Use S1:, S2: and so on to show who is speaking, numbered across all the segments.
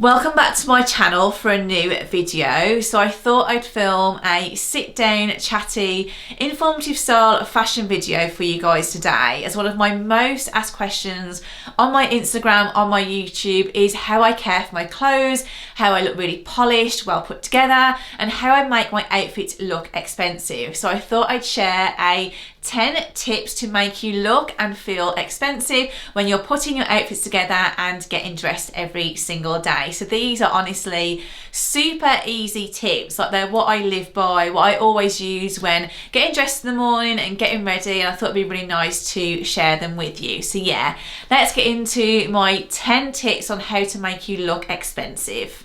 S1: Welcome back to my channel for a new video. So I thought I'd film a sit down, chatty, informative style fashion video for you guys today, as one of my most asked questions on my Instagram, on my YouTube, is how I care for my clothes, how I look really polished, well put together, and how I make my outfits look expensive. So I thought I'd share a 10 tips to make you look and feel expensive when you're putting your outfits together and getting dressed every single day. So these are honestly super easy tips, like they're what I live by, what I always use when getting dressed in the morning and getting ready, and I thought it'd be really nice to share them with you. So yeah, let's get into my 10 tips on how to make you look expensive.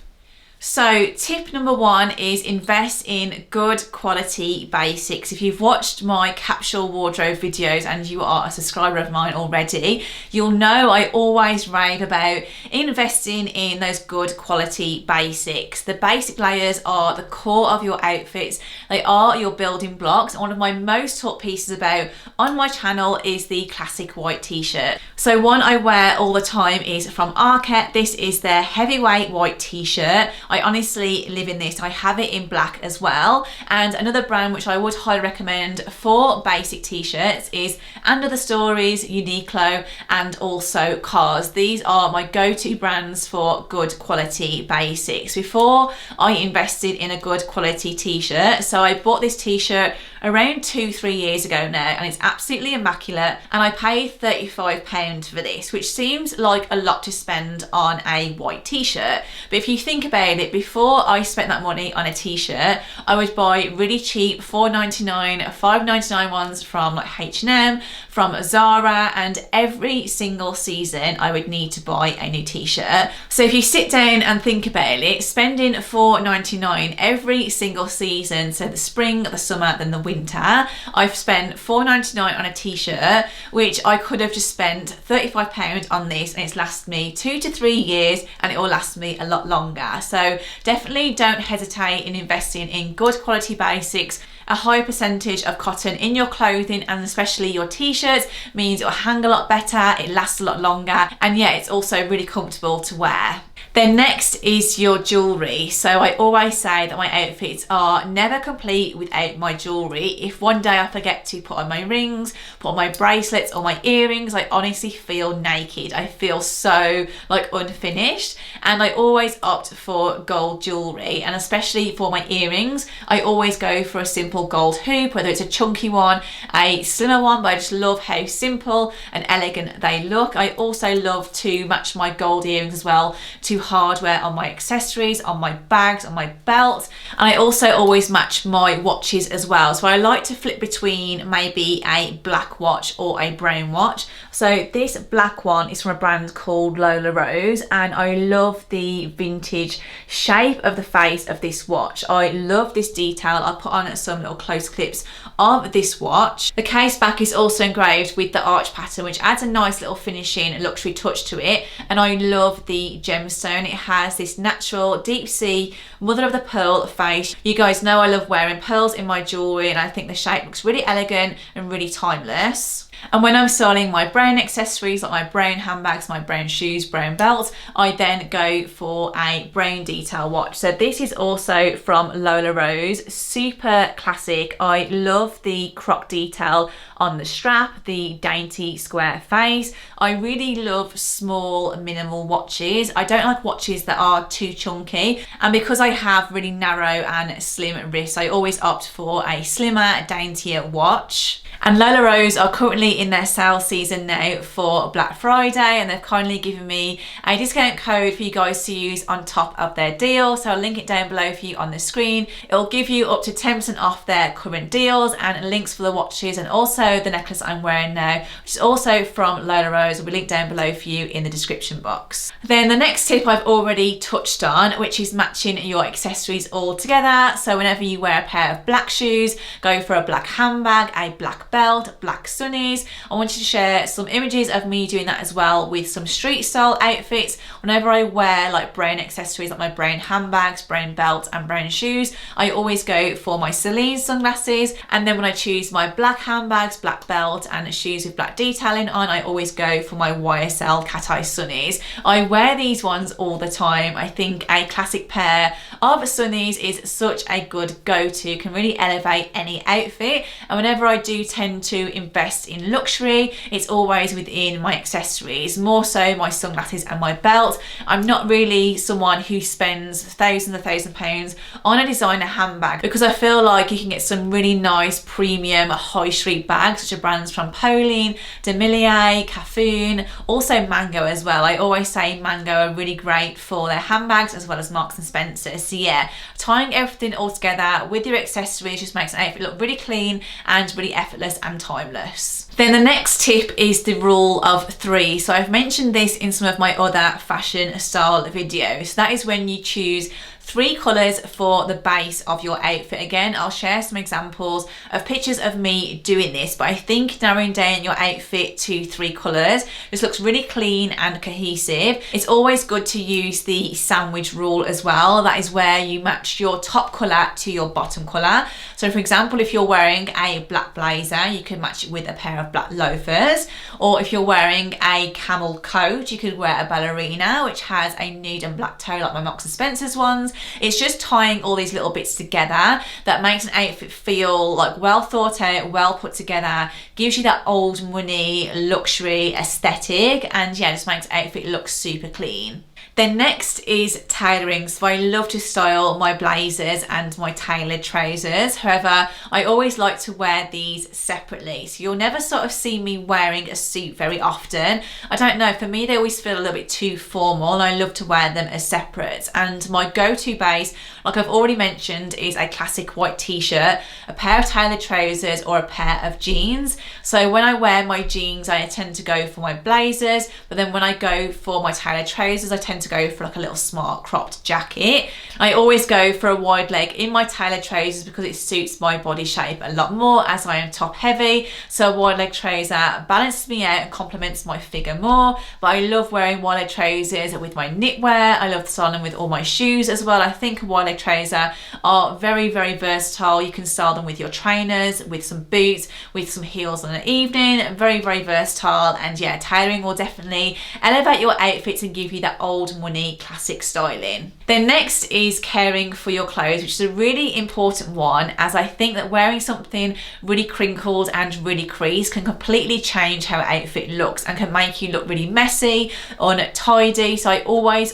S1: So tip number one is invest in good quality basics. If you've watched my capsule wardrobe videos and you are a subscriber of mine already, you'll know I always rave about investing in those good quality basics. The basic layers are the core of your outfits. They are your building blocks. One of my most taught pieces about on my channel is the classic white t-shirt. So one I wear all the time is from Arket. This is their heavyweight white t-shirt. I honestly live in this. I have it in black as well. And another brand which I would highly recommend for basic t-shirts is And Other Stories, Uniqlo, and also Cars. These are my go-to brands for good quality basics. Before I invested in a good quality t-shirt, so I bought this t-shirt around 2-3 years ago now, and it's absolutely immaculate, and I paid £35 for this, which seems like a lot to spend on a white t-shirt. But if you think about it, before I spent that money on a t-shirt, I would buy really cheap £4.99, £5.99 ones from like H&M, from Zara, and every single season I would need to buy a new t-shirt. So if you sit down and think about it, spending £4.99 every single season, so the spring, the summer, then the winter, I've spent £4.99 on a t-shirt, which I could have just spent £35 on this, and it's lasted me 2 to 3 years, and it will last me a lot longer. So definitely don't hesitate in investing in good quality basics. A high percentage of cotton in your clothing, and especially your t-shirts, means it'll hang a lot better, it lasts a lot longer, and yeah, it's also really comfortable to wear. Then next is your jewellery. So I always say that my outfits are never complete without my jewellery. If one day I forget to put on my rings, put on my bracelets or my earrings, I honestly feel naked. I feel so like unfinished, and I always opt for gold jewellery, and especially for my earrings, I always go for a simple gold hoop, whether it's a chunky one, a slimmer one, but I just love how simple and elegant they look. I also love to match my gold earrings as well to hardware on my accessories, on my bags, on my belt, and I also always match my watches as well. So I like to flip between maybe a black watch or a brown watch. So this black one is from a brand called Lola Rose, and I love the vintage shape of the face of this watch. I love this detail. I'll put on some little close clips of this watch. The case back is also engraved with the arch pattern, which adds a nice little finishing luxury touch to it, and I love the gemstone. It has this natural deep sea mother of the pearl face. You guys know I love wearing pearls in my jewellery, and I think the shape looks really elegant and really timeless. And when I'm styling my brown accessories, like my brown handbags, my brown shoes, brown belts, I then go for a brown detail watch. So this is also from Lola Rose, super classic. I love the croc detail on the strap, the dainty square face. I really love small minimal watches. I don't like watches that are too chunky, and because I have really narrow and slim wrists, I always opt for a slimmer, daintier watch. And Lola Rose are currently in their sale season now for Black Friday, and they've kindly given me a discount code for you guys to use on top of their deal. So I'll link it down below for you on the screen. It'll give you up to 10% off their current deals, and links for the watches and also the necklace I'm wearing now, which is also from Lola Rose, will be linked down below for you in the description box. Then the next tip I've already touched on, which is matching your accessories all together. So whenever you wear a pair of black shoes, go for a black handbag, a black belt, black sunnies, accessories. I wanted to share some images of me doing that as well with some street style outfits. Whenever I wear like brown accessories, like my brown handbags, brown belts and brown shoes, I always go for my Celine sunglasses. And then when I choose my black handbags, black belt and shoes with black detailing on, I always go for my YSL cat eye sunnies. I wear these ones all the time. I think a classic pair of sunnies is such a good go-to, can really elevate any outfit. And whenever I do tend to invest in luxury, it's always within my accessories, more so my sunglasses and my belt. I'm not really someone who spends thousands and thousands of pounds on a designer handbag, because I feel like you can get some really nice premium high street bags, such as brands from Pauline, Demilier, Cafoon, also Mango as well. I always say Mango are really great for their handbags as well as Marks and Spencer. So yeah, tying everything all together with your accessories just makes an outfit look really clean and really effortless and timeless. Then the next tip is the rule of 3. So I've mentioned this in some of my other fashion style videos. So that is when you choose 3 colours for the base of your outfit. Again, I'll share some examples of pictures of me doing this, but I think narrowing down your outfit to 3 colours just looks really clean and cohesive. It's always good to use the sandwich rule as well. That is where you match your top colour to your bottom colour. So for example, if you're wearing a black blazer, you can match it with a pair of black loafers, or if you're wearing a camel coat, you could wear a ballerina which has a nude and black toe like my Marks and Spencer's ones. It's just tying all these little bits together that makes an outfit feel like well thought out, well put together, gives you that old money luxury aesthetic, and yeah, just makes the outfit look super clean. Then next is tailoring. So I love to style my blazers and my tailored trousers. However, I always like to wear these separately. So you'll never sort of see me wearing a suit very often. I don't know, for me they always feel a little bit too formal, and I love to wear them as separate. And my go-to base, like I've already mentioned, is a classic white t-shirt, a pair of tailored trousers or a pair of jeans. So when I wear my jeans, I tend to go for my blazers, but then when I go for my tailored trousers, I tend to go for like a little smart cropped jacket. I always go for a wide leg in my tailored trousers because it suits my body shape a lot more, as I am top heavy. So a wide leg trouser balances me out and complements my figure more. But I love wearing wide leg trousers with my knitwear. I love styling them with all my shoes as well. I think a wide leg trouser are very, very versatile. You can style them with your trainers, with some boots, with some heels in the evening. Very, very versatile. And yeah, tailoring will definitely elevate your outfits and give you that old money classic styling. Then next is caring for your clothes, which is a really important one, as I think that wearing something really crinkled and really creased can completely change how an outfit looks and can make you look really messy, untidy. So I always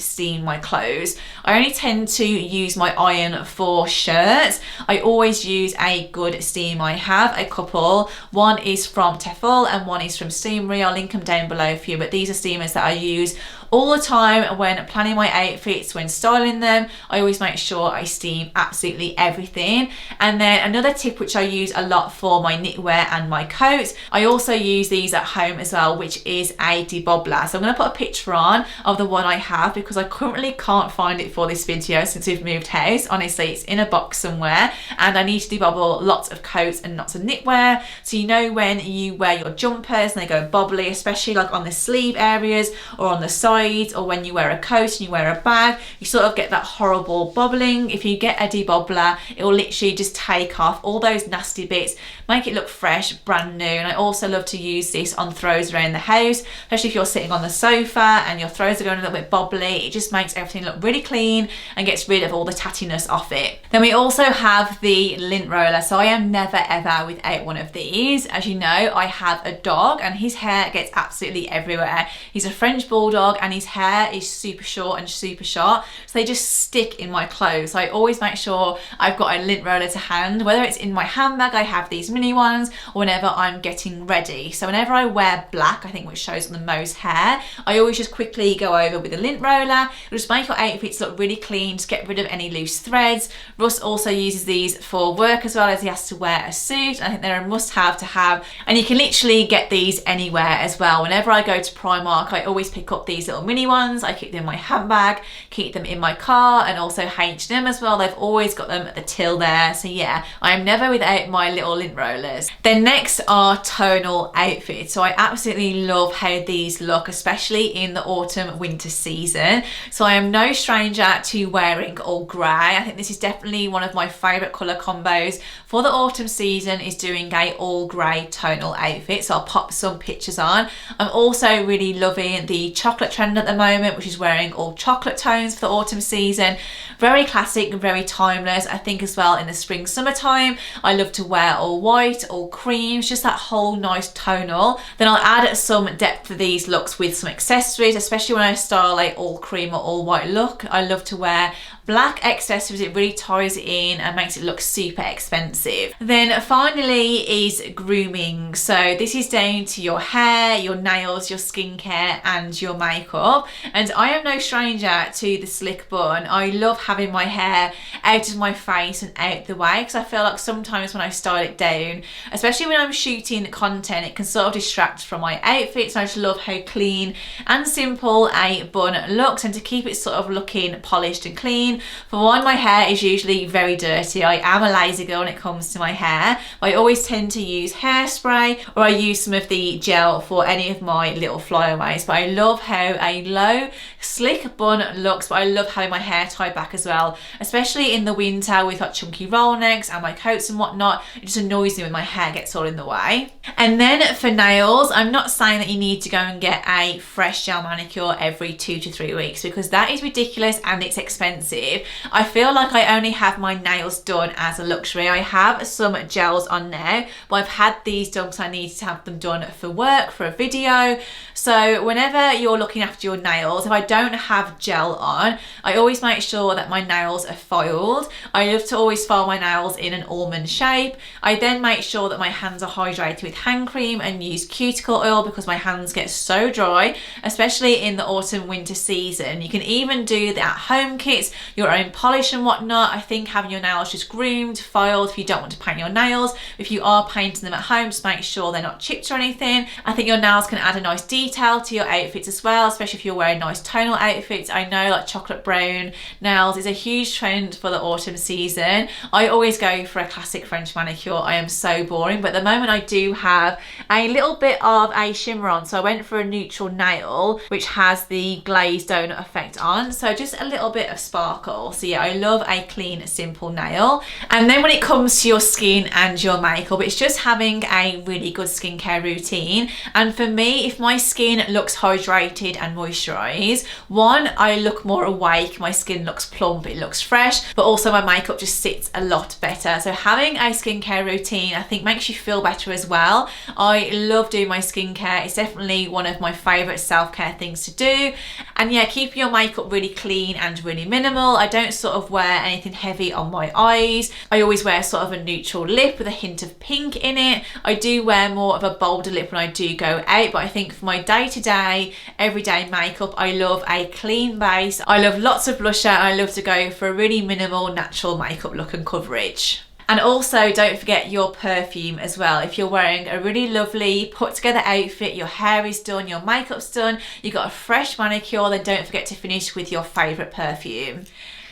S1: steam my clothes. I only tend to use my iron for shirts. I always use a good steam. I have a couple. One is from Tefal and one is from Steamery. I'll link them down below for you, but these are steamers that I use all the time when planning my outfits, when styling them. I always make sure I steam absolutely everything. And then another tip which I use a lot for my knitwear and my coats, I also use these at home as well, which is a debobbler. So I'm going to put a picture on of the one I have because I currently can't find it for this video since we've moved house. Honestly, it's in a box somewhere, and I need to debobble lots of coats and lots of knitwear. So you know when you wear your jumpers and they go bobbly, especially like on the sleeve areas or on the side, or when you wear a coat and you wear a bag, you sort of get that horrible bobbling. If you get a debobbler, it will literally just take off all those nasty bits, make it look fresh, brand new. And I also love to use this on throws around the house, especially if you're sitting on the sofa and your throws are going a little bit bobbly. It just makes everything look really clean and gets rid of all the tattiness off it. Then we also have the lint roller. So I am never ever without one of these. As you know, I have a dog and his hair gets absolutely everywhere. He's a French bulldog and his hair is super short and super sharp, so they just stick in my clothes. So I always make sure I've got a lint roller to hand, whether it's in my handbag, I have these mini ones, or whenever I'm getting ready. So whenever I wear black, I think which shows the most hair, I always just quickly go over with a lint roller. It'll just make your outfits look really clean, just get rid of any loose threads. Russ also uses these for work as well, as he has to wear a suit. I think they're a must-have to have, and you can literally get these anywhere as well. Whenever I go to Primark, I always pick up these little little mini ones. I keep them in my handbag, keep them in my car, and also H&M as well. They've always got them at the till there. So yeah, I am never without my little lint rollers. Then next are tonal outfits. So I absolutely love how these look, especially in the autumn winter season. So I am no stranger to wearing all grey. I think this is definitely one of my favourite colour combos for the autumn season, is doing a all grey tonal outfit. So I'll pop some pictures on. I'm also really loving the chocolate trend at the moment, which is wearing all chocolate tones for the autumn season. Very classic and very timeless. I think as well in the spring summertime I love to wear all white, all creams, just that whole nice tonal. Then I'll add some depth to these looks with some accessories, especially when I style a all cream or all white look. I love to wear black accessories. It really ties it in and makes it look super expensive. Then finally is grooming. So this is down to your hair, your nails, your skincare and your makeup. And I am no stranger to the slick bun. I love having my hair out of my face and out the way, because I feel like sometimes when I style it down, especially when I'm shooting content, it can sort of distract from my outfits. I just love how clean and simple a bun looks, and to keep it sort of looking polished and clean. For one, my hair is usually very dirty. I am a lazy girl when it comes to my hair. I always tend to use hairspray, or I use some of the gel for any of my little flyaways. But I love how a low slick bun looks, but I love having my hair tied back as well, especially in the winter with like chunky roll necks and my coats and whatnot. It just annoys me when my hair gets all in the way. And then for nails, I'm not saying that you need to go and get a fresh gel manicure every 2 to 3 weeks, because that is ridiculous and it's expensive. I feel like I only have my nails done as a luxury. I have some gels on now, but I've had these done because I need to have them done for work, for a video. So whenever you're looking after your nails, if I don't have gel on, I always make sure that my nails are filed. I love to always file my nails in an almond shape. I then make sure that my hands are hydrated with hand cream and use cuticle oil, because my hands get so dry, especially in the autumn winter season. You can even do the at-home kits, your own polish and whatnot. I think having your nails just groomed, filed, if you don't want to paint your nails. If you are painting them at home, just make sure they're not chipped or anything. I think your nails can add a nice detail to your outfits as well, especially if you're wearing nice tonal outfits. I know like chocolate brown nails is a huge trend for the autumn season. I always go for a classic French manicure. I am so boring, but at the moment I do have a little bit of a shimmer on, so I went for a neutral nail which has the glazed donut effect on, so just a little bit of sparkle. So yeah, I love a clean simple nail. And then when it comes to your skin and your makeup, it's just having a really good skincare routine. And for me, if my skin looks hydrated and moisturized, one, I look more awake, my skin looks plump, it looks fresh, but also my makeup just sits a lot better. So having a skincare routine I think makes you feel better as well. I love doing my skincare. It's definitely one of my favorite self-care things to do. And yeah, keep your makeup really clean and really minimal. I don't sort of wear anything heavy on my eyes. I always wear sort of a neutral lip with a hint of pink in it. I do wear more of a bolder lip when I do go out, but I think for my day-to-day, everyday makeup, I love a clean base. I love lots of blusher. I love to go for a really minimal, natural makeup look and coverage. And also don't forget your perfume as well. If you're wearing a really lovely put together outfit, your hair is done, your makeup's done, you've got a fresh manicure, then don't forget to finish with your favourite perfume.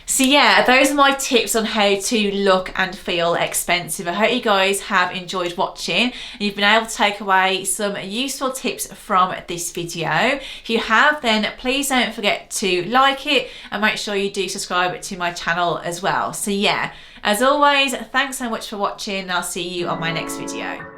S1: So yeah, those are my tips on how to look and feel expensive. I hope you guys have enjoyed watching and you've been able to take away some useful tips from this video. If you have, then please don't forget to like it and make sure you do subscribe to my channel as well. So yeah, as always, thanks so much for watching and I'll see you on my next video.